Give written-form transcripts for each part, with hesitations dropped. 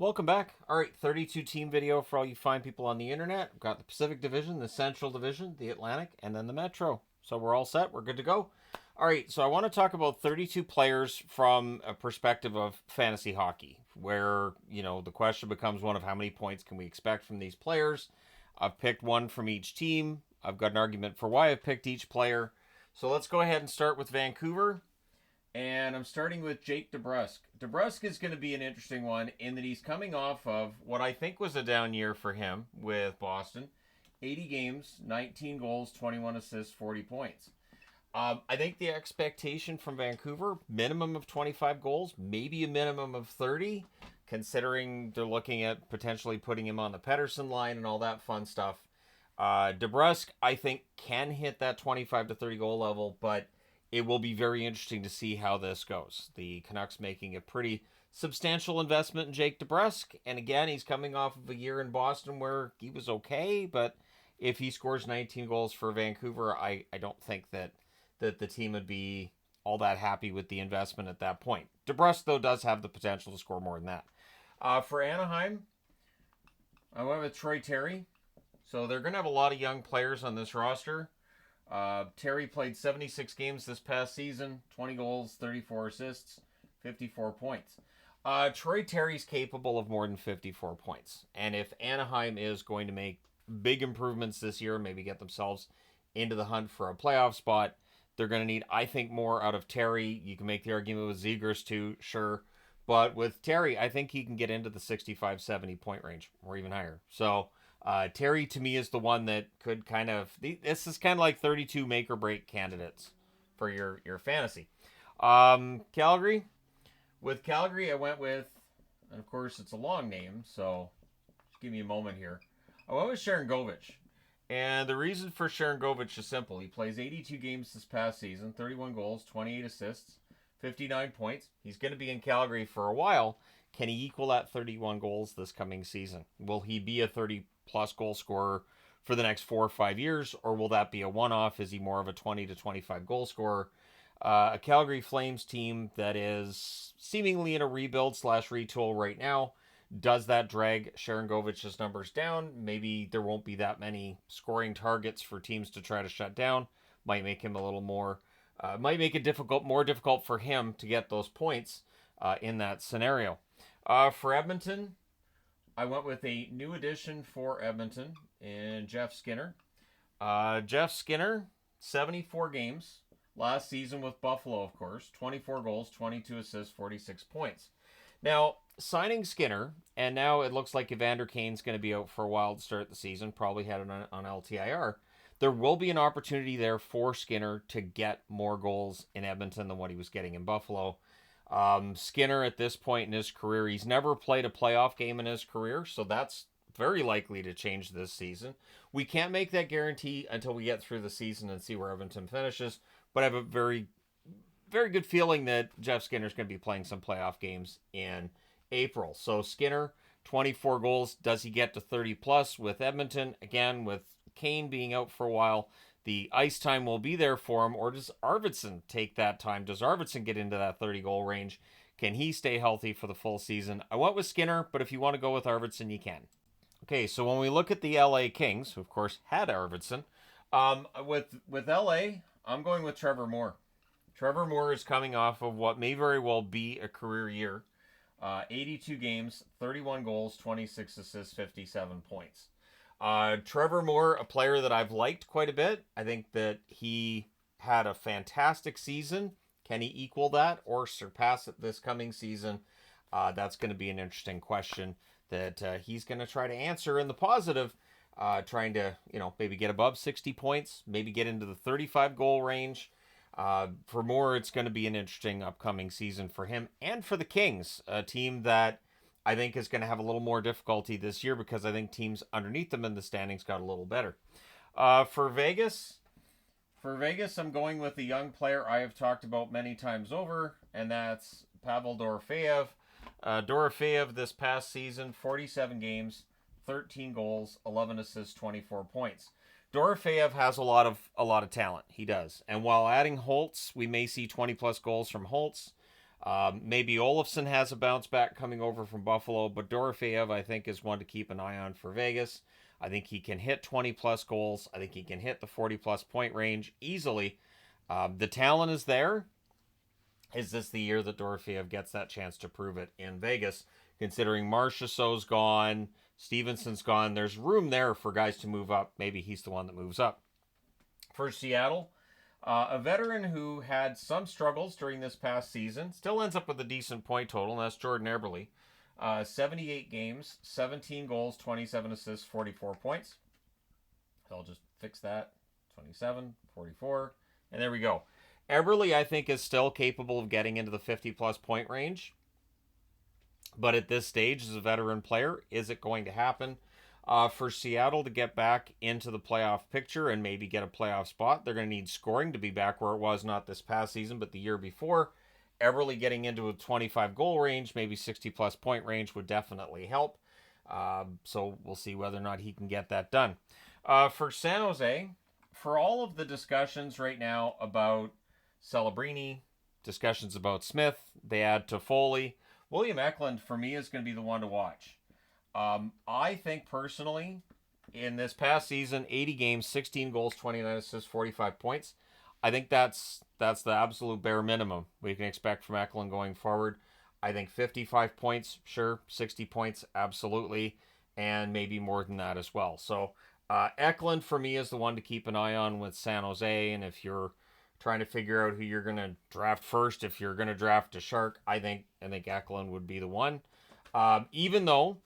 Welcome back. All right, 32 team video for all you fine people on the internet. We've got the Pacific Division, the Central Division, the Atlantic, and then the Metro. So we're all set. We're good to go. All right, so I want to talk about 32 players from a perspective of fantasy hockey, where, the question becomes one of how many points can we expect from these players. I've picked one from each team. I've got an argument for why I've picked each player. So let's go ahead and start with Vancouver. And I'm starting with Jake DeBrusk. DeBrusk is going to be an interesting one in that he's coming off of what I think was a down year for him with Boston. 80 games, 19 goals, 21 assists, 40 points. I think the expectation from Vancouver, minimum of 25 goals, maybe a minimum of 30, considering they're looking at potentially putting him on the Pettersson line and all that fun stuff. DeBrusk, I think, can hit that 25 to 30 goal level, but it will be very interesting to see how this goes. The Canucks making a pretty substantial investment in Jake DeBrusk. And again, he's coming off of a year in Boston where he was okay. But if he scores 19 goals for Vancouver, I don't think that the team would be all that happy with the investment at that point. DeBrusk, though, does have the potential to score more than that. For Anaheim, I went with Troy Terry. So they're going to have a lot of young players on this roster. Terry played 76 games this past season, 20 goals, 34 assists, 54 points. Troy Terry's capable of more than 54 points. And if Anaheim is going to make big improvements this year, maybe get themselves into the hunt for a playoff spot, they're going to need, I think, more out of Terry. You can make the argument with Zegers too, sure. But with Terry, I think he can get into the 65, 70 point range or even higher. So Terry, to me, is the one that could kind of... This is kind of like 32 make-or-break candidates for your fantasy. Calgary. With Calgary, I went with... And, of course, it's a long name, so just give me a moment here. I went with Sharon Govich. And the reason for Sharon Govich is simple. He plays 82 games this past season, 31 goals, 28 assists, 59 points. He's going to be in Calgary for a while. Can he equal that 31 goals this coming season? Will he be a 30-plus goal scorer for the next 4 or 5 years, or will that be a one-off? Is he more of a 20 to 25 goal scorer? A Calgary Flames team that is seemingly in a rebuild/retool right now. Does that drag Sharon Govich's numbers down? Maybe there won't be that many scoring targets for teams to try to shut down. Might make him a little more... might make it more difficult for him to get those points in that scenario. For Edmonton, I went with a new addition for Edmonton in Jeff Skinner. Jeff Skinner, 74 games last season with Buffalo, of course. 24 goals, 22 assists, 46 points. Now, signing Skinner, and now it looks like Evander Kane's going to be out for a while to start the season, probably had it on LTIR. There will be an opportunity there for Skinner to get more goals in Edmonton than what he was getting in Buffalo. Skinner, at this point in his career, he's never played a playoff game in his career, so that's very likely to change this season. We can't make that guarantee until we get through the season and see where Edmonton finishes, but I have a very, very good feeling that Jeff Skinner's going to be playing some playoff games in April. So Skinner, 24 goals. Does he get to 30-plus with Edmonton? Again, with Kane being out for a while, the ice time will be there for him, or does Arvidsson take that time? Does Arvidsson get into that 30-goal range? Can he stay healthy for the full season? I went with Skinner, but if you want to go with Arvidsson, you can. Okay, so when we look at the LA Kings, who of course had Arvidsson, with LA, I'm going with Trevor Moore. Trevor Moore is coming off of what may very well be a career year. 82 games, 31 goals, 26 assists, 57 points. Trevor Moore, a player that I've liked quite a bit. I think that he had a fantastic season. Can he equal that or surpass it this coming season? That's going to be an interesting question that he's going to try to answer in the positive, trying to, maybe get above 60 points, maybe get into the 35-goal range. For Moore, it's going to be an interesting upcoming season for him and for the Kings, a team that I think is going to have a little more difficulty this year because I think teams underneath them in the standings got a little better. For Vegas, I'm going with a young player I have talked about many times over, and that's Pavel Dorofeyev. Dorofeyev this past season, 47 games, 13 goals, 11 assists, 24 points. Dorofeyev has a lot of talent. He does. And while adding Holtz, we may see 20-plus goals from Holtz. Maybe Olofsson has a bounce back coming over from Buffalo, but Dorofeev, I think, is one to keep an eye on for Vegas. I think he can hit 20 plus goals. I think he can hit the 40 plus point range easily. The talent is there. Is this the year that Dorofeev gets that chance to prove it in Vegas? Considering Marchessault's gone, Stevenson's gone, there's room there for guys to move up. Maybe he's the one that moves up. For Seattle, a veteran who had some struggles during this past season, still ends up with a decent point total, and that's Jordan Eberle. 78 games, 17 goals, 27 assists, 44 points. I'll just fix that. 27, 44, and there we go. Eberle, I think, is still capable of getting into the 50-plus point range. But at this stage, as a veteran player, is it going to happen? For Seattle to get back into the playoff picture and maybe get a playoff spot, they're going to need scoring to be back where it was, not this past season, but the year before. Eberle getting into a 25-goal range, maybe 60-plus point range would definitely help. So we'll see whether or not he can get that done. For San Jose, for all of the discussions right now about Celebrini, discussions about Smith, they add Toffoli. William Eklund, for me, is going to be the one to watch. I think, personally, in this past season, 80 games, 16 goals, 29 assists, 45 points. I think that's the absolute bare minimum we can expect from Eklund going forward. I think 55 points, sure. 60 points, absolutely. And maybe more than that as well. So Eklund, for me, is the one to keep an eye on with San Jose. And if you're trying to figure out who you're going to draft first, if you're going to draft a Shark, I think Eklund would be the one. Even though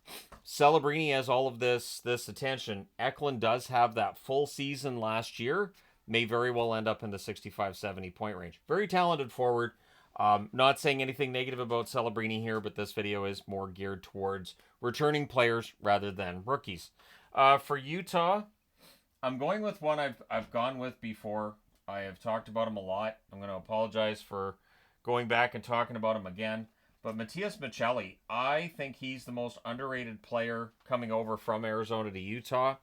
Celebrini has all of this attention, Eklund does have that full season last year, may very well end up in the 65-70 point range. Very talented forward. Not saying anything negative about Celebrini here, but this video is more geared towards returning players rather than rookies. For Utah, I'm going with one I've gone with before. I have talked about him a lot. I'm going to apologize for going back and talking about him again. But Matias Maccelli, I think he's the most underrated player coming over from Arizona to Utah.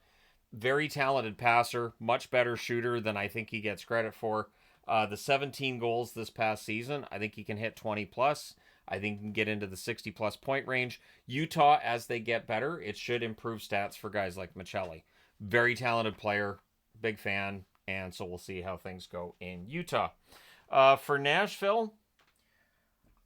Very talented passer, much better shooter than I think he gets credit for. The 17 goals this past season, I think he can hit 20 plus. I think he can get into the 60 plus point range. Utah, as they get better, it should improve stats for guys like Maccelli. Very talented player, big fan, and so we'll see how things go in Utah. For Nashville,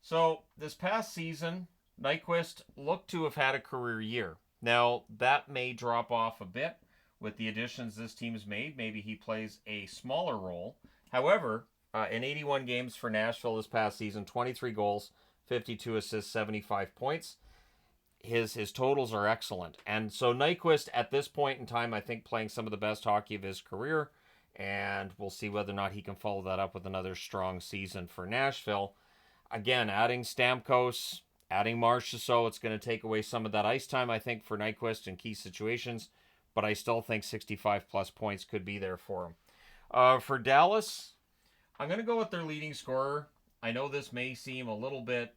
so this past season, Nyquist looked to have had a career year. Now, that may drop off a bit with the additions this team's made. Maybe he plays a smaller role. However, in 81 games for Nashville this past season, 23 goals, 52 assists, 75 points. His totals are excellent. And so Nyquist, at this point in time, I think playing some of the best hockey of his career. And we'll see whether or not he can follow that up with another strong season for Nashville. Again, adding Stamkos, adding Marchessault, it's going to take away some of that ice time, I think, for Nyquist in key situations. But I still think 65-plus points could be there for him. For Dallas, I'm going to go with their leading scorer. I know this may seem a little bit...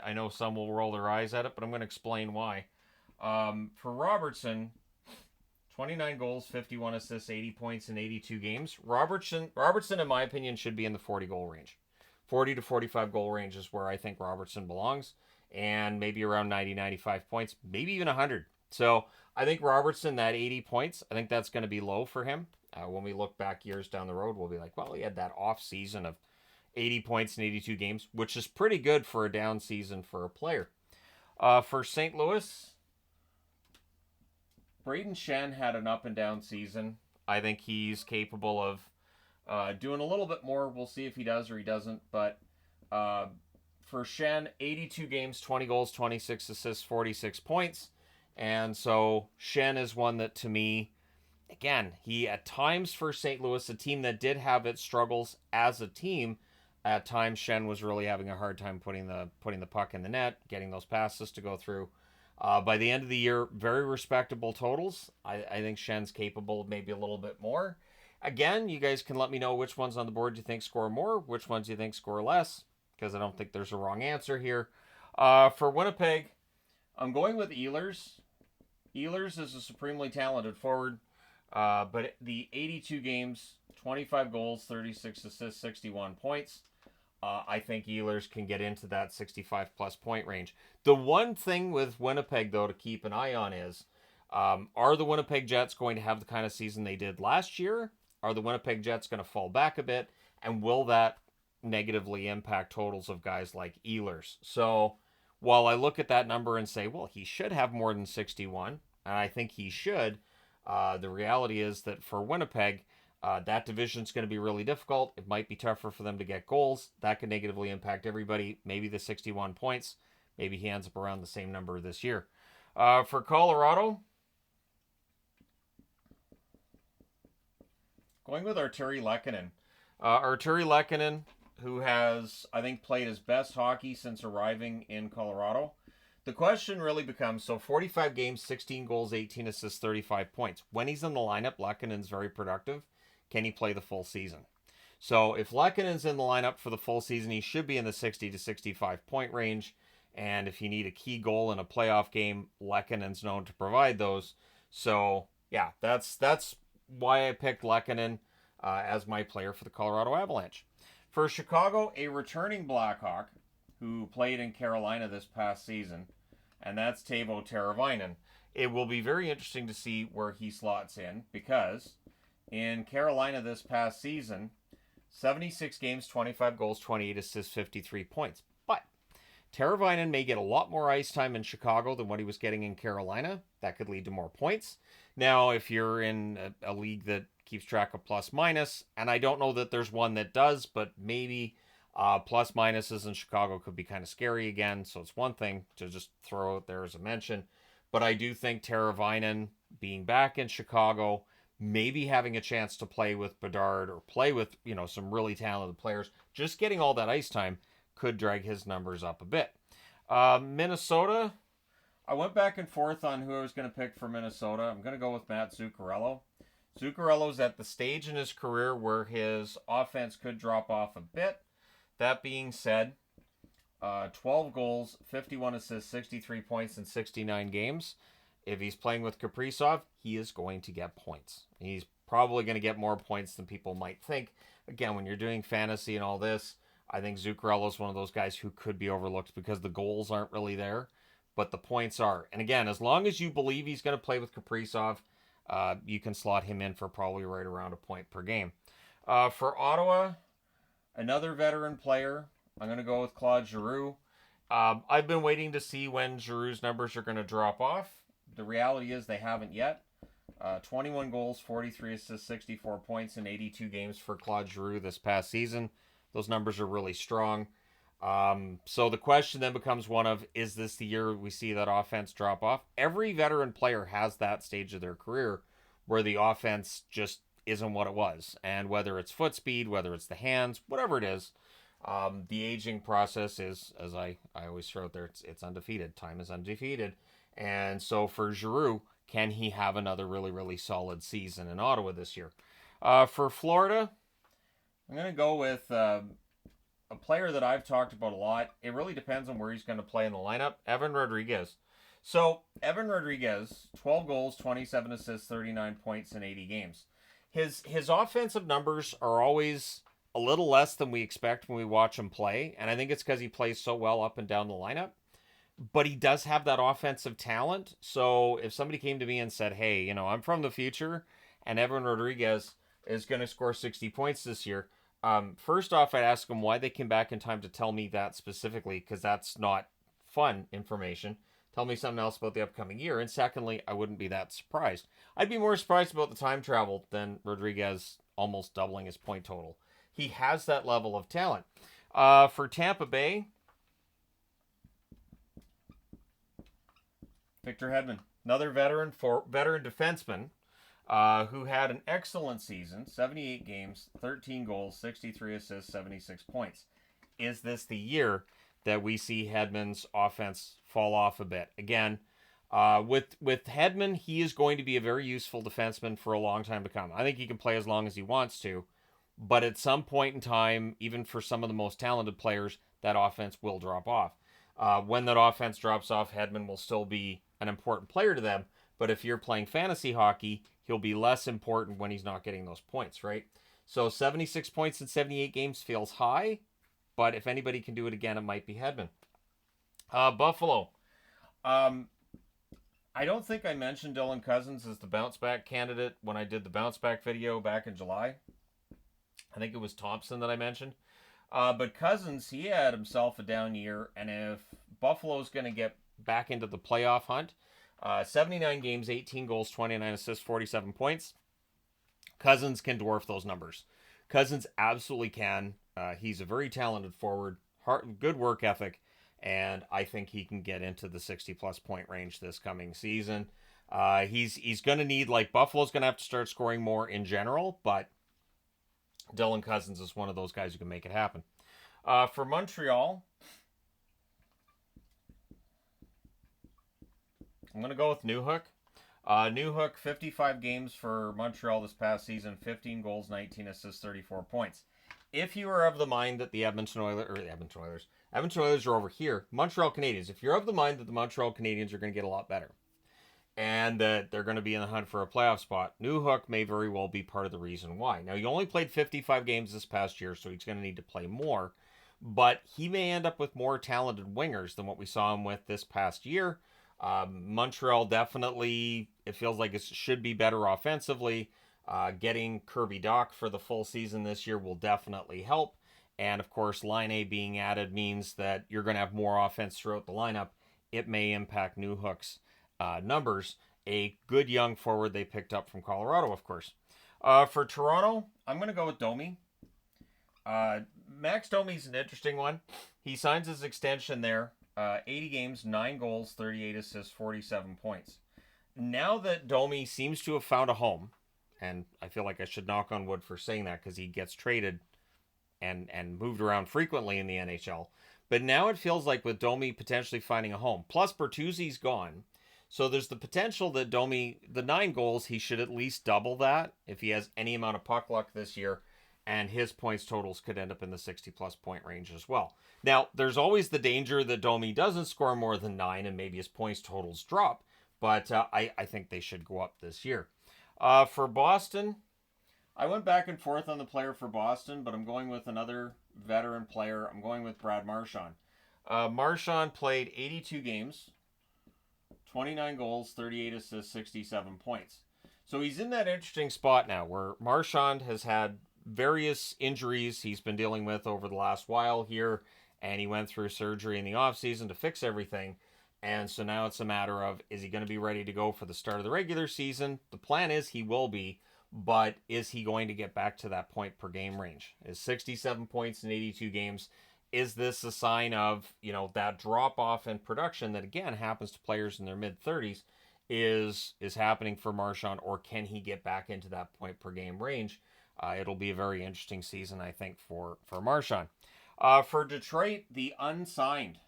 I know some will roll their eyes at it, but I'm going to explain why. For Robertson, 29 goals, 51 assists, 80 points in 82 games. Robertson, in my opinion, should be in the 40-goal range. 40 to 45 goal range is where I think Robertson belongs, and maybe around 90, 95 points, maybe even 100. So I think Robertson, that 80 points, I think that's going to be low for him. When we look back years down the road, we'll be like, well, he had that off season of 80 points in 82 games, which is pretty good for a down season for a player. For St. Louis, Braden Shen had an up and down season. I think he's capable of doing a little bit more. We'll see if he does or he doesn't. But for Shen, 82 games, 20 goals, 26 assists, 46 points. And so Shen is one that, to me, again, he at times for St. Louis, a team that did have its struggles as a team, at times Shen was really having a hard time putting the puck in the net, getting those passes to go through. By the end of the year, very respectable totals. I think Shen's capable of maybe a little bit more. Again, you guys can let me know which ones on the board you think score more, which ones you think score less, because I don't think there's a wrong answer here. For Winnipeg, I'm going with Ehlers. Ehlers is a supremely talented forward, but the 82 games, 25 goals, 36 assists, 61 points. I think Ehlers can get into that 65 plus point range. The one thing with Winnipeg, though, to keep an eye on is, are the Winnipeg Jets going to have the kind of season they did last year? Are the Winnipeg Jets going to fall back a bit? And will that negatively impact totals of guys like Ehlers? So while I look at that number and say, well, he should have more than 61, and I think he should, the reality is that for Winnipeg, that division's going to be really difficult. It might be tougher for them to get goals. That could negatively impact everybody. Maybe the 61 points. Maybe he ends up around the same number this year. For Colorado, going with Arturi Lehkonen. Arturi Lehkonen, who has, I think, played his best hockey since arriving in Colorado. The question really becomes, so 45 games, 16 goals, 18 assists, 35 points. When he's in the lineup, Lehkonen's very productive. Can he play the full season? So if Lehkonen's in the lineup for the full season, he should be in the 60 to 65 point range. And if you need a key goal in a playoff game, Lehkonen's known to provide those. So yeah, that's why I picked Lehkonen as my player for the Colorado Avalanche. For Chicago, a returning Blackhawk who played in Carolina this past season, and that's Teuvo Teravainen. It will be very interesting to see where he slots in, because in Carolina this past season, 76 games, 25 goals, 28 assists, 53 points. But Teravainen may get a lot more ice time in Chicago than what he was getting in Carolina. That could lead to more points. Now, if you're in a league that keeps track of plus minus, and I don't know that there's one that does, but maybe plus minuses in Chicago could be kind of scary again. So it's one thing to just throw out there as a mention. But I do think Teravainen being back in Chicago, maybe having a chance to play with Bedard or play with, some really talented players, just getting all that ice time could drag his numbers up a bit. Minnesota, I went back and forth on who I was going to pick for Minnesota. I'm going to go with Matt Zuccarello. Zuccarello's at the stage in his career where his offense could drop off a bit. That being said, 12 goals, 51 assists, 63 points in 69 games. If he's playing with Kaprizov, he is going to get points. He's probably going to get more points than people might think. Again, when you're doing fantasy and all this, I think Zuccarello is one of those guys who could be overlooked because the goals aren't really there, but the points are. And again, as long as you believe he's going to play with Kaprizov, you can slot him in for probably right around a point per game. For Ottawa, another veteran player, I'm going to go with Claude Giroux. I've been waiting to see when Giroux's numbers are going to drop off. The reality is they haven't yet. 21 goals, 43 assists, 64 points in 82 games for Claude Giroux this past season. Those numbers are really strong. So the question then becomes one of, is this the year we see that offense drop off? Every veteran player has that stage of their career where the offense just isn't what it was. And whether it's foot speed, whether it's the hands, whatever it is, the aging process is, as I always throw out there, it's undefeated. Time is undefeated. And so for Giroux, can he have another really, really solid season in Ottawa this year? For Florida, I'm going to go with a player that I've talked about a lot. It really depends on where he's going to play in the lineup. Evan Rodriguez. So Evan Rodriguez, 12 goals, 27 assists, 39 points in 80 games. His offensive numbers are always a little less than we expect when we watch him play. And I think it's because he plays so well up and down the lineup. But he does have that offensive talent. So if somebody came to me and said, hey, I'm from the future and Evan Rodriguez is going to score 60 points this year, first off, I'd ask them why they came back in time to tell me that specifically, because that's not fun information. Tell me something else about the upcoming year. And secondly, I wouldn't be that surprised. I'd be more surprised about the time travel than Rodriguez almost doubling his point total. He has that level of talent. For Tampa Bay, Victor Hedman, another veteran defenseman who had an excellent season, 78 games, 13 goals, 63 assists, 76 points. Is this the year that we see Hedman's offense fall off a bit? Again, with Hedman, he is going to be a very useful defenseman for a long time to come. I think he can play as long as he wants to, but at some point in time, even for some of the most talented players, that offense will drop off. When that offense drops off, Hedman will still be an important player to them, but if you're playing fantasy hockey, he'll be less important when he's not getting those points, right? So 76 points in 78 games feels high. but if anybody can do it again, it might be Hedman. Buffalo. Um, I don't think I mentioned Dylan Cousins as the bounce back candidate when I did the bounce back video back in July. I think it was Thompson that I mentioned. But Cousins, he had himself a down year, and if Buffalo's going to get back into the playoff hunt, 79 games, 18 goals, 29 assists, 47 points, Cousins can dwarf those numbers. Cousins absolutely can. He's a very talented forward, good work ethic, and I think he can get into the 60-plus point range this coming season. He's going to need, like, Buffalo's going to have to start scoring more in general, but Dylan Cousins is one of those guys who can make it happen. For Montreal, I'm going to go with Newhook. Newhook, 55 games for Montreal this past season, 15 goals, 19 assists, 34 points. If you are of the mind that the Edmonton Oilers are over here, Montreal Canadiens, if you're of the mind that the Montreal Canadiens are going to get a lot better and that they're going to be in the hunt for a playoff spot, Newhook may very well be part of the reason why. Now, he only played 55 games this past year, so he's going to need to play more, but he may end up with more talented wingers than what we saw him with this past year. Montreal definitely, it feels like it should be better offensively. Getting Kirby Dach for the full season this year will definitely help. And of course, Line A being added means that you're going to have more offense throughout the lineup. It may impact Newhook's numbers. A good young forward they picked up from Colorado, of course. For Toronto, I'm going to go with Domi. Max Domi's an interesting one. He signs his extension there. 80 games, 9 goals, 38 assists, 47 points. Now that Domi seems to have found a home, and I feel like I should knock on wood for saying that because he gets traded and moved around frequently in the NHL. But now it feels like with Domi potentially finding a home. Plus, Bertuzzi's gone. So there's the potential that Domi, the 9 goals, he should at least double that if he has any amount of puck luck this year. And his points totals could end up in the 60-plus point range as well. Now, there's always the danger that Domi doesn't score more than 9 and maybe his points totals drop. But I think they should go up this year. For Boston, I went back and forth on the player for Boston, but I'm going with another veteran player. I'm going with Brad Marchand. Marchand played 82 games, 29 goals, 38 assists, 67 points. So he's in that interesting spot now where Marchand has had various injuries he's been dealing with over the last while here, and he went through surgery in the offseason to fix everything. And so now it's a matter of, is he going to be ready to go for the start of the regular season? The plan is he will be, but is he going to get back to that point per game range? Is 67 points in 82 games, is this a sign of, that drop off in production that again happens to players in their mid 30s is happening for Marchand, or can he get back into that point per game range? It'll be a very interesting season, I think, for Marchand. For Detroit, the unsigned.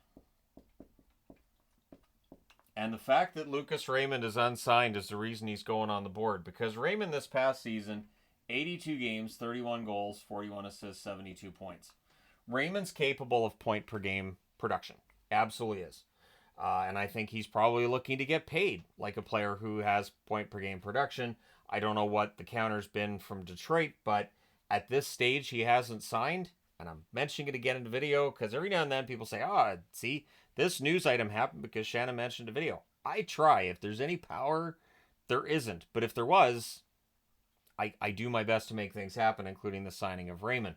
And the fact that Lucas Raymond is unsigned is the reason he's going on the board. Because Raymond this past season, 82 games, 31 goals, 41 assists, 72 points. Raymond's capable of point per game production. Absolutely is. And I think he's probably looking to get paid like a player who has point per game production. I don't know what the counter's been from Detroit, but at this stage he hasn't signed. And I'm mentioning it again in the video because every now and then people say, see, this news item happened because Shannon mentioned a video. I try. If there's any power, there isn't. But if there was, I do my best to make things happen, including the signing of Raymond.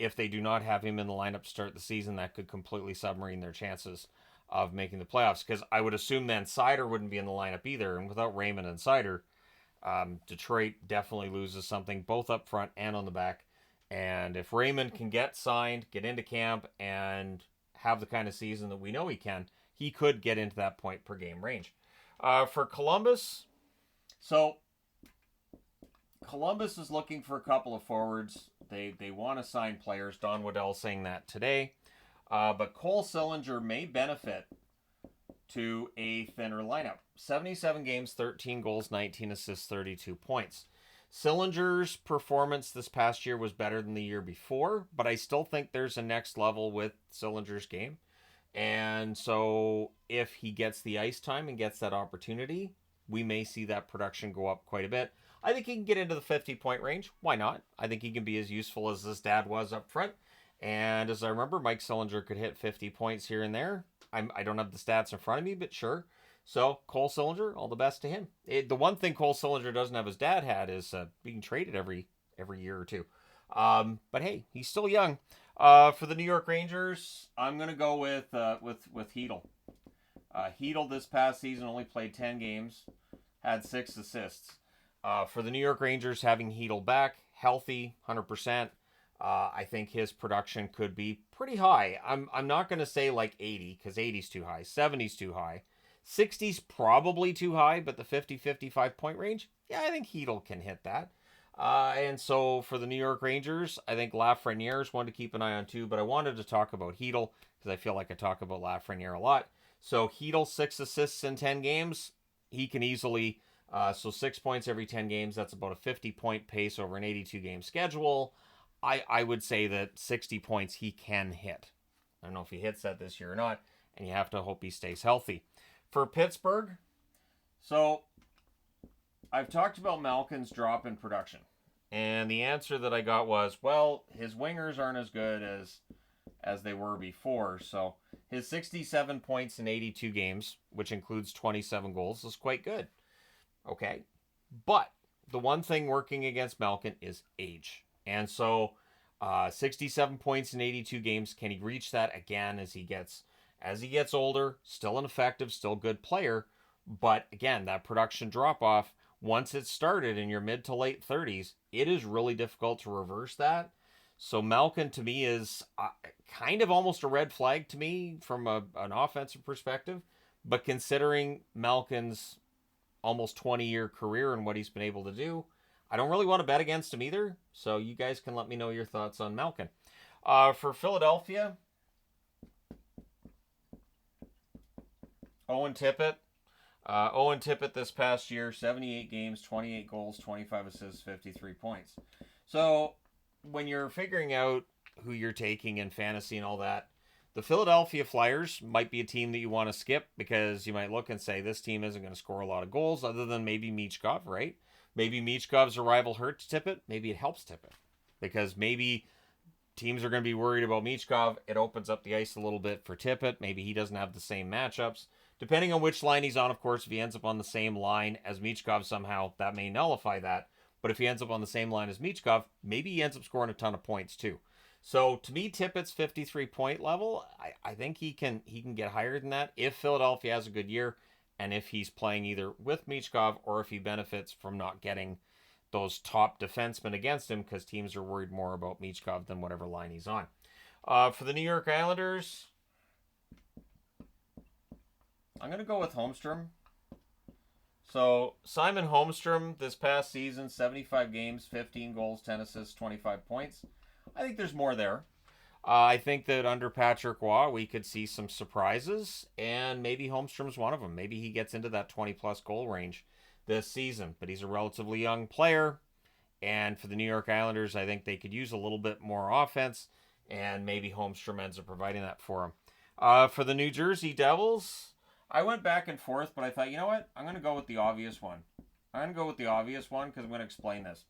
If they do not have him in the lineup to start the season, that could completely submarine their chances of making the playoffs. Because I would assume then Seider wouldn't be in the lineup either. And without Raymond and Seider, Detroit definitely loses something both up front and on the back. And if Raymond can get signed, get into camp, and have the kind of season that we know he can, he could get into that point per game range. For Columbus, so Columbus is looking for a couple of forwards. They want to sign players. Don Waddell saying that today. But Cole Sillinger may benefit to a thinner lineup. 77 games, 13 goals, 19 assists, 32 points. Sillinger's performance this past year was better than the year before, but I still think there's a next level with Sillinger's game. And so if he gets the ice time and gets that opportunity, we may see that production go up quite a bit. I think he can get into the 50-point range. Why not? I think he can be as useful as his dad was up front. And as I remember, Mike Sillinger could hit 50 points here and there. I don't have the stats in front of me, but sure. So Cole Sillinger, all the best to him. The one thing Cole Sillinger doesn't have his dad had is being traded every year or two. But hey, he's still young. For the New York Rangers, I'm gonna go with Hedl. Hedl this past season only played 10 games, had 6 assists. For the New York Rangers, having Hedl back, healthy, 100%, I think his production could be pretty high. I'm not going to say like 80 because 80's too high, 70's too high, 60's probably too high, but the 50-55 point range, yeah, I think Hedl can hit that. And so for the New York Rangers, I think Lafreniere is one to keep an eye on too, but I wanted to talk about Hedl because I feel like I talk about Lafreniere a lot. So Hedl, 6 assists in 10 games. He can easily, so 6 points every 10 games. That's about a 50-point pace over an 82-game schedule. I would say that 60 points he can hit. I don't know if he hits that this year or not, and you have to hope he stays healthy. For Pittsburgh, so I've talked about Malkin's drop in production. And the answer that I got was, well, his wingers aren't as good as they were before. So his 67 points in 82 games, which includes 27 goals, is quite good. Okay. But the one thing working against Malkin is age. And so 67 points in 82 games, can he reach that again as he gets older? Still an effective, still good player. But again, that production drop off, once it started in your mid to late 30s, it is really difficult to reverse that. So Malkin to me is kind of almost a red flag to me from an offensive perspective. But considering Malkin's almost 20-year career and what he's been able to do, I don't really want to bet against him either. So you guys can let me know your thoughts on Malkin. For Philadelphia, Owen Tippett. Owen Tippett this past year, 78 games, 28 goals, 25 assists, 53 points. So when you're figuring out who you're taking in fantasy and all that, the Philadelphia Flyers might be a team that you want to skip because you might look and say this team isn't going to score a lot of goals other than maybe Michkov, right? Maybe Michkov's arrival hurts Tippett. Maybe it helps Tippett because maybe teams are going to be worried about Michkov. It opens up the ice a little bit for Tippett. Maybe he doesn't have the same matchups. Depending on which line he's on, of course, if he ends up on the same line as Michkov somehow, that may nullify that. But if he ends up on the same line as Michkov, maybe he ends up scoring a ton of points too. So to me, Tippett's 53-point level, I think he can get higher than that if Philadelphia has a good year and if he's playing either with Michkov or if he benefits from not getting those top defensemen against him because teams are worried more about Michkov than whatever line he's on. For the New York Islanders, I'm going to go with Holmstrom. So Simon Holmstrom this past season, 75 games, 15 goals, 10 assists, 25 points. I think there's more there. I think that under Patrick Waugh, we could see some surprises, and maybe Holmstrom's one of them. Maybe he gets into that 20-plus goal range this season, but he's a relatively young player, and for the New York Islanders, I think they could use a little bit more offense, and maybe Holmstrom ends up providing that for them. For the New Jersey Devils, I went back and forth, but I thought, you know what? I'm going to go with the obvious one. I'm going to go with the obvious one because I'm going to explain this.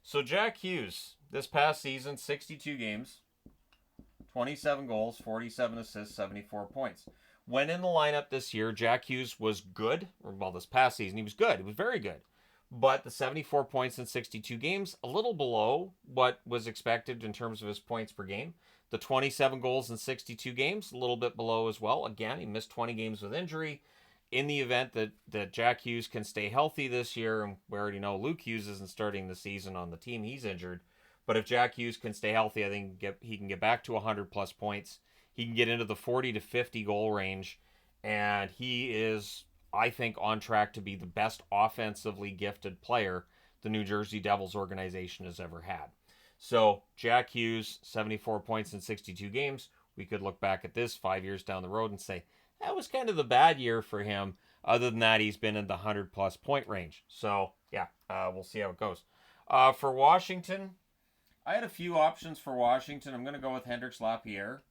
So Jack Hughes, this past season, 62 games, 27 goals, 47 assists, 74 points. When in the lineup this year, Jack Hughes was good. Well, this past season, he was good. He was very good. But the 74 points in 62 games, a little below what was expected in terms of his points per game. The 27 goals in 62 games, a little bit below as well. Again, he missed 20 games with injury. In the event that Jack Hughes can stay healthy this year, and we already know Luke Hughes isn't starting the season on the team, he's injured. But if Jack Hughes can stay healthy, I think he can get back to 100-plus points. He can get into the 40 to 50 goal range, and he is, I think, on track to be the best offensively gifted player the New Jersey Devils organization has ever had. So Jack Hughes, 74 points in 62 games. We could look back at this 5 years down the road and say, that was kind of the bad year for him. Other than that, he's been in the 100-plus point range. So, yeah, we'll see how it goes. For Washington, I had a few options for Washington. I'm going to go with Hendrix Lapierre.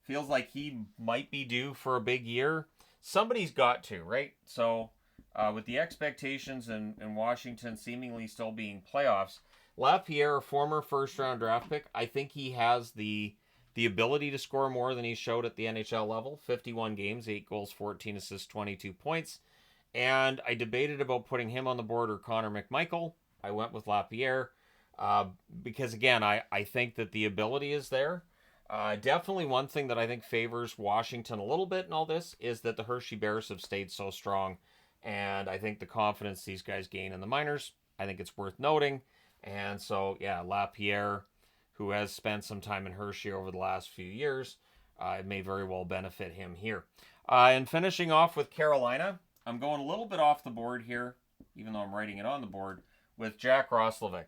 Feels like he might be due for a big year. Somebody's got to, right? So, with the expectations in Washington seemingly still being playoffs, Lapierre, a former first-round draft pick, I think he has the the ability to score more than he showed at the NHL level. 51 games, 8 goals, 14 assists, 22 points. And I debated about putting him on the board or Connor McMichael. I went with Lapierre because, again, I think that the ability is there. Definitely one thing that I think favors Washington a little bit in all this is that the Hershey Bears have stayed so strong. And I think the confidence these guys gain in the minors, I think it's worth noting. And so, yeah, Lapierre, who has spent some time in Hershey over the last few years, it may very well benefit him here. And finishing off with Carolina, I'm going a little bit off the board here, even though I'm writing it on the board, with Jack Roslovic.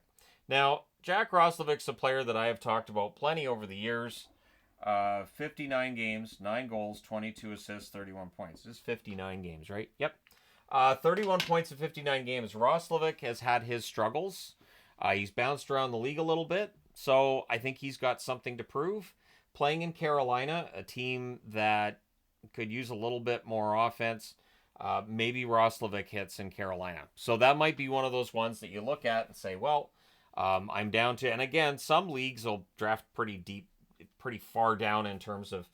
Now, Jack Roslovic's a player that I have talked about plenty over the years. 59 games, 9 goals, 22 assists, 31 points. This is 59 games, right? Yep. 31 points in 59 games. Roslovic has had his struggles. He's bounced around the league a little bit, so I think he's got something to prove. Playing in Carolina, a team that could use a little bit more offense, maybe Roslovic hits in Carolina. So that might be one of those ones that you look at and say, well, I'm down to, and again, some leagues will draft pretty deep, pretty far down in terms of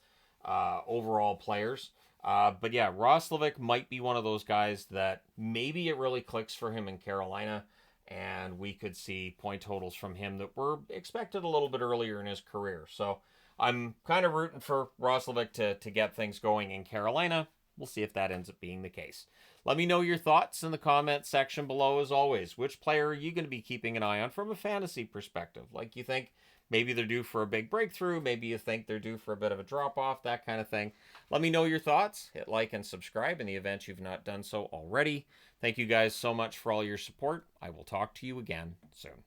overall players. But yeah, Roslovic might be one of those guys that maybe it really clicks for him in Carolina, and we could see point totals from him that were expected a little bit earlier in his career. So I'm kind of rooting for Roslovic to get things going in Carolina. We'll see if that ends up being the case. Let me know your thoughts in the comment section below as always. Which player are you going to be keeping an eye on from a fantasy perspective? Like, you think maybe they're due for a big breakthrough. Maybe you think they're due for a bit of a drop-off, that kind of thing. Let me know your thoughts. Hit like and subscribe in the event you've not done so already. Thank you guys so much for all your support. I will talk to you again soon.